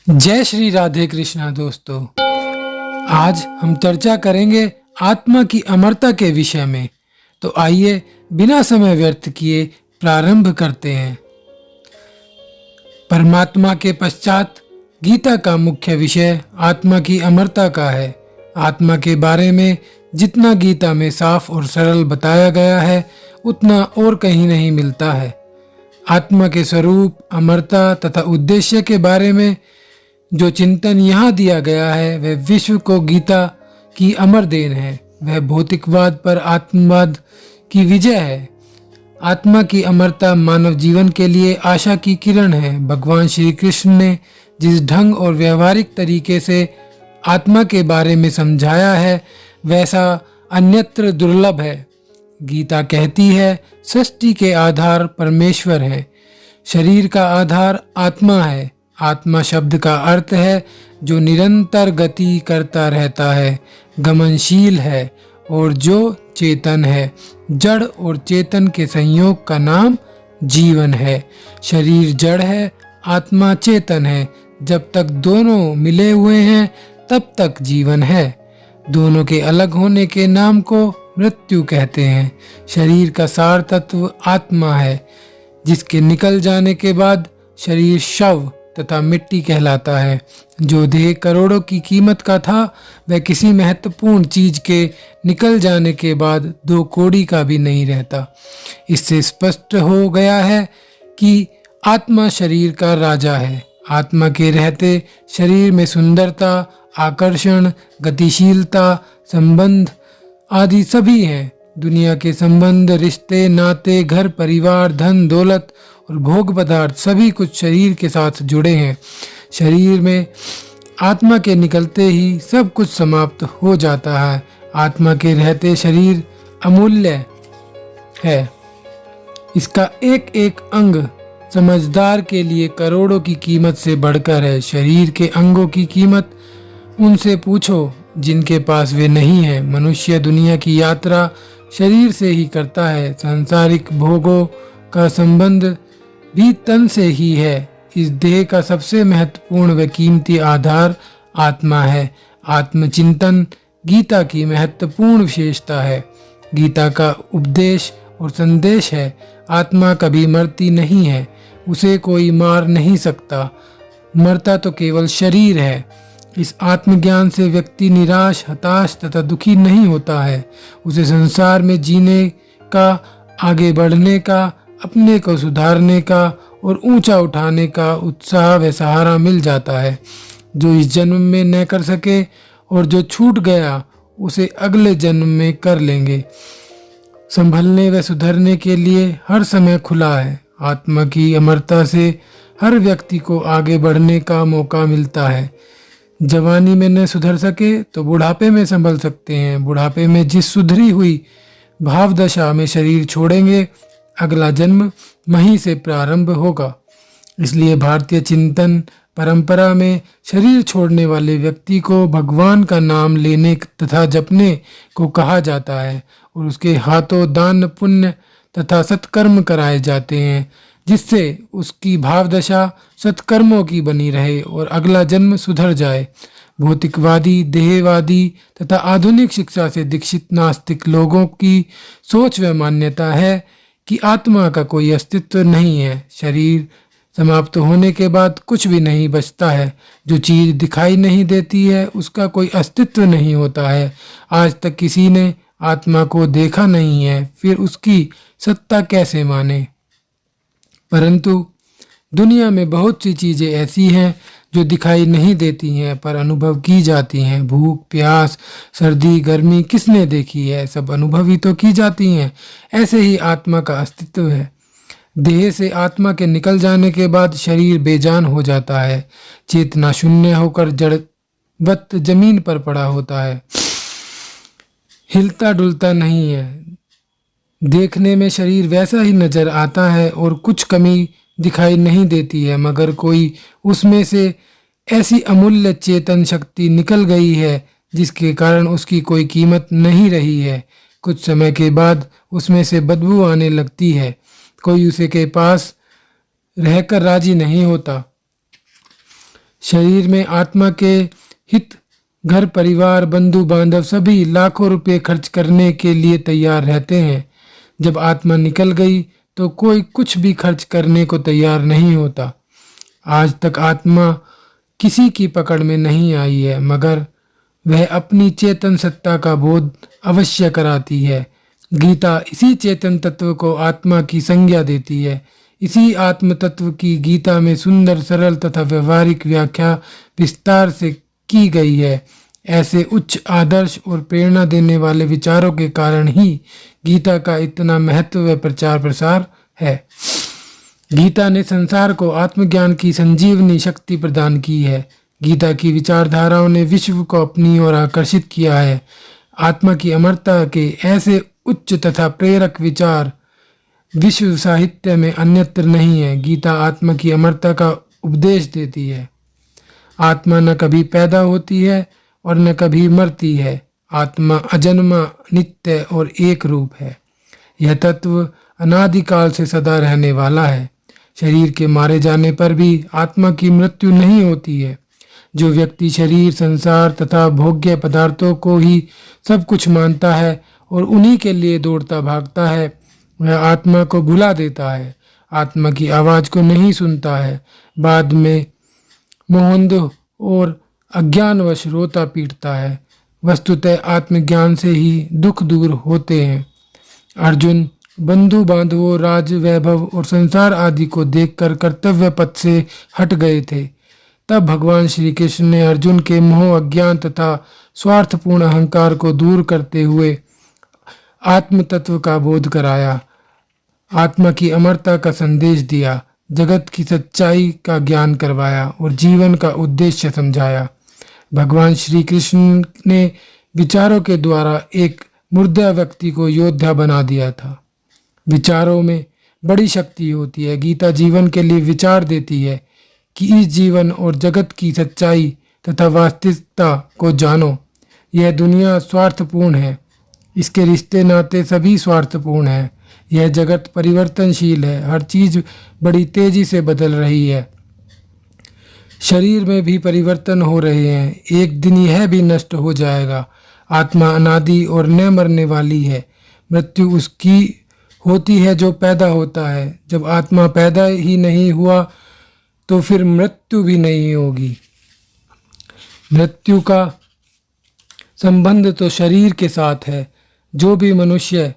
जय श्री राधे कृष्णा दोस्तों। आज हम चर्चा करेंगे आत्मा की अमरता के विषय में। तो आइए बिना समय व्यर्थ किए प्रारंभ करते हैं। परमात्मा के पश्चात गीता का मुख्य विषय आत्मा की अमरता का है। आत्मा के बारे में जितना गीता में साफ और सरल बताया गया है उतना और कहीं नहीं मिलता है। आत्मा के स्वरूप, अमरता तथा उद्देश्य के बारे में जो चिंतन यहाँ दिया गया है वह विश्व को गीता की अमर देन है। वह भौतिकवाद पर आत्मवाद की विजय है। आत्मा की अमरता मानव जीवन के लिए आशा की किरण है। भगवान श्री कृष्ण ने जिस ढंग और व्यवहारिक तरीके से आत्मा के बारे में समझाया है वैसा अन्यत्र दुर्लभ है। गीता कहती है सृष्टि के आधार परमेश्वर है, शरीर का आधार आत्मा है। आत्मा शब्द का अर्थ है जो निरंतर गति करता रहता है, गमनशील है और जो चेतन है। जड़ और चेतन के संयोग का नाम जीवन है। शरीर जड़ है, आत्मा चेतन है। जब तक दोनों मिले हुए हैं तब तक जीवन है। दोनों के अलग होने के नाम को मृत्यु कहते हैं। शरीर का सार तत्व आत्मा है, जिसके निकल जाने के बाद शरीर शव तथा मिट्टी कहलाता है। जो देह करोड़ों की कीमत का था वह किसी महत्वपूर्ण चीज के निकल जाने के बाद 2 कौड़ी का भी नहीं रहता। इससे स्पष्ट हो गया है कि आत्मा शरीर का राजा है। आत्मा के रहते शरीर में सुंदरता, आकर्षण, गतिशीलता, संबंध आदि सभी हैं। दुनिया के संबंध, रिश्ते, नाते, घर परिवार, धन दौलत और भोग पदार्थ सभी कुछ शरीर के साथ जुड़े हैं। शरीर में आत्मा के निकलते ही सब कुछ समाप्त हो जाता है। आत्मा के रहते शरीर अमूल्य है। इसका एक एक अंग समझदार के लिए करोड़ों की कीमत से बढ़कर है। शरीर के अंगों की कीमत उनसे पूछो जिनके पास वे नहीं है। मनुष्य दुनिया की यात्रा शरीर से ही करता है। सांसारिक भोगों का संबंध भी तन से ही है। इस देह का सबसे महत्वपूर्ण व कीमती आधार आत्मा है। आत्मचिंतन गीता की महत्वपूर्ण विशेषता है। गीता का उपदेश और संदेश है आत्मा कभी मरती नहीं है, उसे कोई मार नहीं सकता। मरता तो केवल शरीर है। इस आत्मज्ञान से व्यक्ति निराश, हताश तथा दुखी नहीं होता है। उसे संसार में जीने का, आगे बढ़ने का, अपने को सुधारने का और ऊंचा उठाने का उत्साह व सहारा मिल जाता है। जो इस जन्म में न कर सके और जो छूट गया उसे अगले जन्म में कर लेंगे। संभलने व सुधरने के लिए हर समय खुला है। आत्मा की अमरता से हर व्यक्ति को आगे बढ़ने का मौका मिलता है। जवानी में न सुधर सके तो बुढ़ापे में संभल सकते हैं। बुढ़ापे में जिस सुधरी हुई भाव दशा में शरीर छोड़ेंगे अगला जन्म वहीं से प्रारंभ होगा। इसलिए भारतीय चिंतन परंपरा में शरीर छोड़ने वाले व्यक्ति को भगवान का नाम लेने तथा जपने को कहा जाता है और उसके हाथों दान, पुण्य तथा सत्कर्म कराए जाते हैं, जिससे उसकी भावदशा सत्कर्मों की बनी रहे और अगला जन्म सुधर जाए। भौतिकवादी, देहवादी तथा आधुनिक शिक्षा से दीक्षित नास्तिक लोगों की सोच व मान्यता है कि आत्मा का कोई अस्तित्व नहीं है। शरीर समाप्त होने के बाद कुछ भी नहीं बचता है। जो चीज दिखाई नहीं देती है उसका कोई अस्तित्व नहीं होता है। आज तक किसी ने आत्मा को देखा नहीं है, फिर उसकी सत्ता कैसे माने। परंतु दुनिया में बहुत सी चीजें ऐसी हैं जो दिखाई नहीं देती हैं पर अनुभव की जाती हैं। भूख, प्यास, सर्दी, गर्मी किसने देखी है? सब अनुभव ही तो की जाती हैं। ऐसे ही आत्मा का अस्तित्व है। देह से आत्मा के निकल जाने के बाद शरीर बेजान हो जाता है। चेतना शून्य होकर जड़वत जमीन पर पड़ा होता है, हिलता डुलता नहीं है। देखने में शरीर वैसा ही नजर आता है और कुछ कमी दिखाई नहीं देती है, मगर कोई उसमें से ऐसी अमूल्य चेतन शक्ति निकल गई है जिसके कारण उसकी कोई कीमत नहीं रही है। कुछ समय के बाद उसमें से बदबू आने लगती है। कोई उसे के पास रहकर राजी नहीं होता। शरीर में आत्मा के हित, घर परिवार बंधु बांधव सभी लाखों रुपए खर्च करने के लिए तैयार रहते हैं। जब आत्मा निकल गई तो कोई कुछ भी खर्च करने को तैयार नहीं होता। आज तक आत्मा किसी की पकड़ में नहीं आई है, मगर वह अपनी चेतन सत्ता का बोध अवश्य कराती है। गीता इसी चेतन तत्व को आत्मा की संज्ञा देती है। इसी आत्म तत्व की गीता में सुंदर, सरल तथा व्यवहारिक व्याख्या विस्तार से की गई है। ऐसे उच्च आदर्श और प्रेरणा देने वाले विचारों के कारण ही गीता का इतना महत्व व प्रचार प्रसार है। गीता ने संसार को आत्मज्ञान की संजीवनी शक्ति प्रदान की है। गीता की विचारधाराओं ने विश्व को अपनी ओर आकर्षित किया है। आत्मा की अमरता के ऐसे उच्च तथा प्रेरक विचार विश्व साहित्य में अन्यत्र नहीं है। गीता आत्मा की अमरता का उपदेश देती है। आत्मा न कभी पैदा होती है और न कभी मरती है। आत्मा अजन्मा, नित्य और एक रूप है। यह तत्व अनादिकाल से सदा रहने वाला है। शरीर के मारे जाने पर भी आत्मा की मृत्यु नहीं होती है। जो व्यक्ति शरीर, संसार तथा भोग्य पदार्थों को ही सब कुछ मानता है और उन्हीं के लिए दौड़ता भागता है, वह आत्मा को भुला देता है, आत्मा की आवाज़ को नहीं सुनता है। बाद में मोहंद और अज्ञानवश रोता पीटता है। वस्तुतः आत्मज्ञान से ही दुख दूर होते हैं। अर्जुन बंधु बांधवों, राज वैभव और संसार आदि को देखकर कर्तव्य पथ से हट गए थे। तब भगवान श्री कृष्ण ने अर्जुन के मोह, अज्ञान तथा स्वार्थपूर्ण अहंकार को दूर करते हुए आत्म तत्व का बोध कराया, आत्मा की अमरता का संदेश दिया, जगत की सच्चाई का ज्ञान करवाया और जीवन का उद्देश्य समझाया। भगवान श्री कृष्ण ने विचारों के द्वारा एक मुर्दा व्यक्ति को योद्धा बना दिया था। विचारों में बड़ी शक्ति होती है। गीता जीवन के लिए विचार देती है कि इस जीवन और जगत की सच्चाई तथा वास्तविकता को जानो। यह दुनिया स्वार्थपूर्ण है, इसके रिश्ते नाते सभी स्वार्थपूर्ण हैं। यह जगत परिवर्तनशील है, हर चीज बड़ी तेजी से बदल रही है। शरीर में भी परिवर्तन हो रहे हैं, एक दिन यह भी नष्ट हो जाएगा। आत्मा अनादि और न मरने वाली है। मृत्यु उसकी होती है जो पैदा होता है। जब आत्मा पैदा ही नहीं हुआ तो फिर मृत्यु भी नहीं होगी। मृत्यु का संबंध तो शरीर के साथ है। जो भी मनुष्य,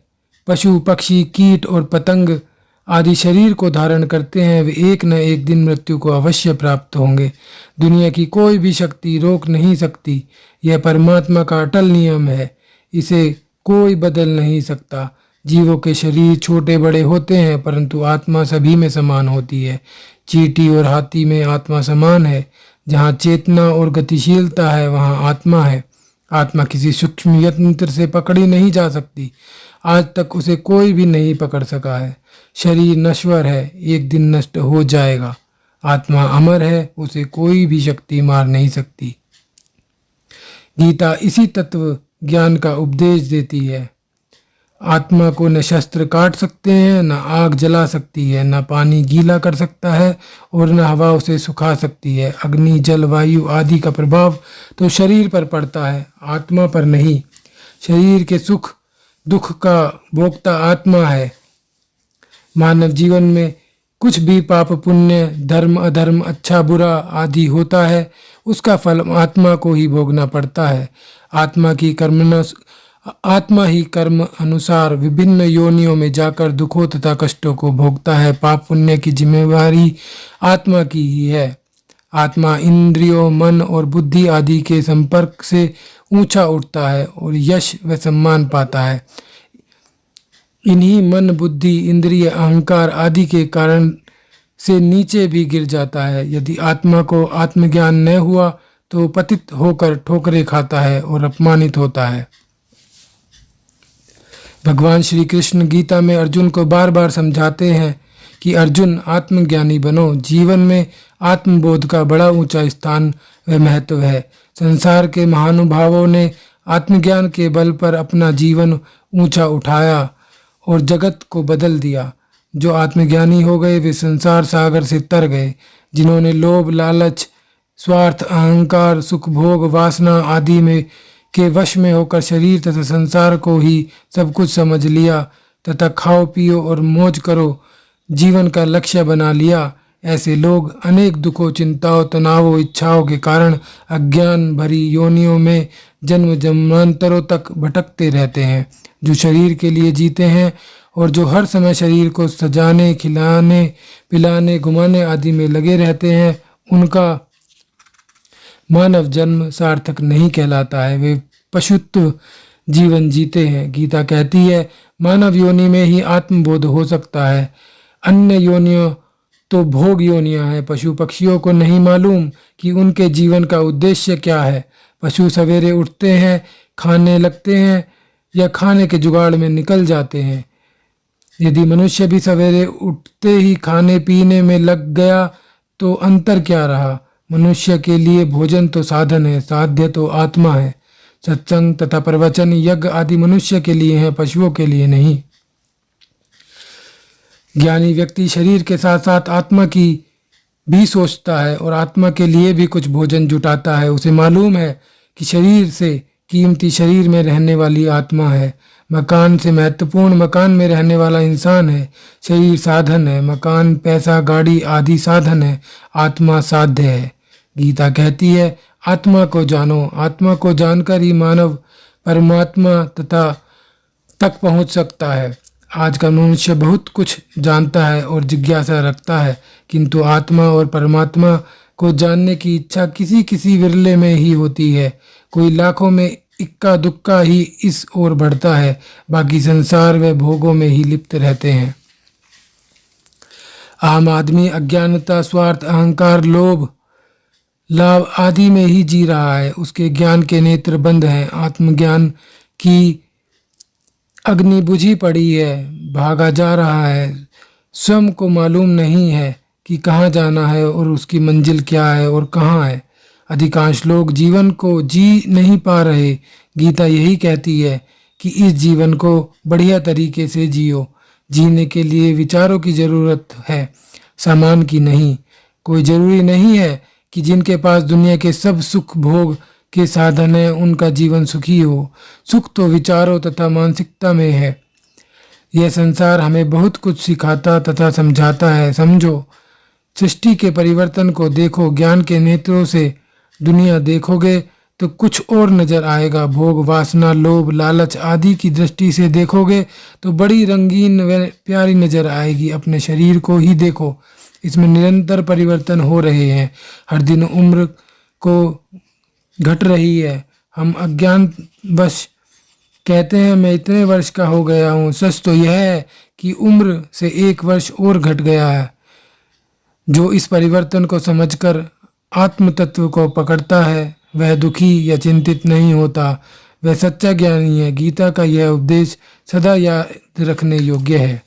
पशु, पक्षी, कीट और पतंग आदि शरीर को धारण करते हैं, वे एक न एक दिन मृत्यु को अवश्य प्राप्त होंगे। दुनिया की कोई भी शक्ति रोक नहीं सकती। यह परमात्मा का अटल नियम है, इसे कोई बदल नहीं सकता। जीवों के शरीर छोटे बड़े होते हैं, परंतु आत्मा सभी में समान होती है। चींटी और हाथी में आत्मा समान है। जहाँ चेतना और गतिशीलता है, वहाँ आत्मा है। आत्मा किसी सूक्ष्म यंत्र से पकड़ी नहीं जा सकती। आज तक उसे कोई भी नहीं पकड़ सका है। शरीर नश्वर है, एक दिन नष्ट हो जाएगा। आत्मा अमर है, उसे कोई भी शक्ति मार नहीं सकती। गीता इसी तत्व ज्ञान का उपदेश देती है। आत्मा को न शस्त्र काट सकते हैं, न आग जला सकती है, न पानी गीला कर सकता है और न हवा उसे सुखा सकती है। अग्नि, जल, वायु आदि का प्रभाव तो शरीर पर पड़ता है, आत्मा पर नहीं। शरीर के सुख दुख का भोक्ता आत्मा है। मानव जीवन में कुछ भी पाप पुण्य, धर्म अधर्म, अच्छा बुरा आदि होता है, उसका फल आत्मा को ही भोगना पड़ता है। आत्मा ही कर्म अनुसार विभिन्न योनियों में जाकर दुखों तथा कष्टों को भोगता है। पाप पुण्य की जिम्मेवारी आत्मा की ही है। आत्मा इंद्रियों, मन और बुद्धि आदि के संपर्क से ऊंचा उठता है और यश व सम्मान पाता है। इन्हीं मन, बुद्धि, इंद्रिय, अहंकार आदि के कारण से नीचे भी गिर जाता है। यदि आत्मा को आत्मज्ञान न हुआ तो पतित होकर ठोकरें खाता है और अपमानित होता है। भगवान श्री कृष्ण गीता में अर्जुन को बार बार समझाते हैं कि अर्जुन आत्मज्ञानी बनो। जीवन में आत्मबोध का बड़ा ऊंचा स्थान व महत्व है। संसार के महानुभावों ने आत्मज्ञान के बल पर अपना जीवन ऊंचा उठाया और जगत को बदल दिया। जो आत्मज्ञानी हो गए वे संसार सागर से तर गए। जिन्होंने लोभ, लालच, स्वार्थ, अहंकार, सुख, भोग, वासना आदि में के वश में होकर शरीर तथा संसार को ही सब कुछ समझ लिया तथा खाओ पियो और मौज करो जीवन का लक्ष्य बना लिया, ऐसे लोग अनेक दुखों, चिंताओं, तनावों, इच्छाओं के कारण अज्ञान भरी योनियों में जन्म जन्मांतरों तक भटकते रहते हैं। जो शरीर के लिए जीते हैं और जो हर समय शरीर को सजाने, खिलाने, पिलाने, घुमाने आदि में लगे रहते हैं, उनका मानव जन्म सार्थक नहीं कहलाता है, वे पशुत्व जीवन जीते हैं। गीता कहती है, मानव योनि में ही आत्मबोध हो सकता है, अन्य योनियों तो भोग योनियां हैं। पशु पक्षियों को नहीं मालूम कि उनके जीवन का उद्देश्य क्या है। पशु सवेरे उठते हैं, खाने लगते हैं या खाने के जुगाड़ में निकल जाते हैं। यदि मनुष्य भी सवेरे उठते ही खाने पीने में लग गया तो अंतर क्या रहा। मनुष्य के लिए भोजन तो साधन है, साध्य तो आत्मा है। सत्संग तथा प्रवचन, यज्ञ आदि मनुष्य के लिए हैं, पशुओं के लिए नहीं। ज्ञानी व्यक्ति शरीर के साथ साथ आत्मा की भी सोचता है और आत्मा के लिए भी कुछ भोजन जुटाता है। उसे मालूम है कि शरीर से कीमती शरीर में रहने वाली आत्मा है, मकान से महत्वपूर्ण मकान में रहने वाला इंसान है। शरीर साधन है, मकान, पैसा, गाड़ी आदि साधन है, आत्मा साध्य है। गीता कहती है, आत्मा को जानो। आत्मा को जानकर ही मानव परमात्मा तक पहुंच सकता है। आज का मनुष्य बहुत कुछ जानता है और जिज्ञासा रखता है, किंतु आत्मा और परमात्मा को जानने की इच्छा किसी किसी विरले में ही होती है। कोई लाखों में इक्का दुक्का ही इस ओर बढ़ता है, बाकी संसार व भोगों में ही लिप्त रहते हैं। आम आदमी अज्ञानता, स्वार्थ, अहंकार, लोभ, लाभ आदि में ही जी रहा है। उसके ज्ञान के नेत्र बंद हैं, आत्मज्ञान की अग्नि बुझी पड़ी है, भागा जा रहा है। स्वयं को मालूम नहीं है कि कहाँ जाना है और उसकी मंजिल क्या है और कहाँ है। अधिकांश लोग जीवन को जी नहीं पा रहे। गीता यही कहती है कि इस जीवन को बढ़िया तरीके से जियो। जीने के लिए विचारों की जरूरत है, सामान की नहीं। कोई जरूरी नहीं है कि जिनके पास दुनिया के सब सुख भोग के साधन है उनका जीवन सुखी हो। सुख तो विचारों तथा मानसिकता में है। यह संसार हमें बहुत कुछ सिखाता तथा समझाता है। समझो, सृष्टि के परिवर्तन को देखो। ज्ञान के नेत्रों से दुनिया देखोगे तो कुछ और नजर आएगा। भोग, वासना, लोभ, लालच आदि की दृष्टि से देखोगे तो बड़ी रंगीन व प्यारी नजर आएगी। अपने शरीर को ही देखो, इसमें निरंतर परिवर्तन हो रहे हैं। हर दिन उम्र को घट रही है। हम अज्ञान वश कहते हैं मैं इतने वर्ष का हो गया हूँ। सच तो यह है कि उम्र से 1 वर्ष और घट गया है। जो इस परिवर्तन को समझकर आत्म तत्व को पकड़ता है वह दुखी या चिंतित नहीं होता, वह सच्चा ज्ञानी है। गीता का यह उपदेश सदा याद रखने योग्य है।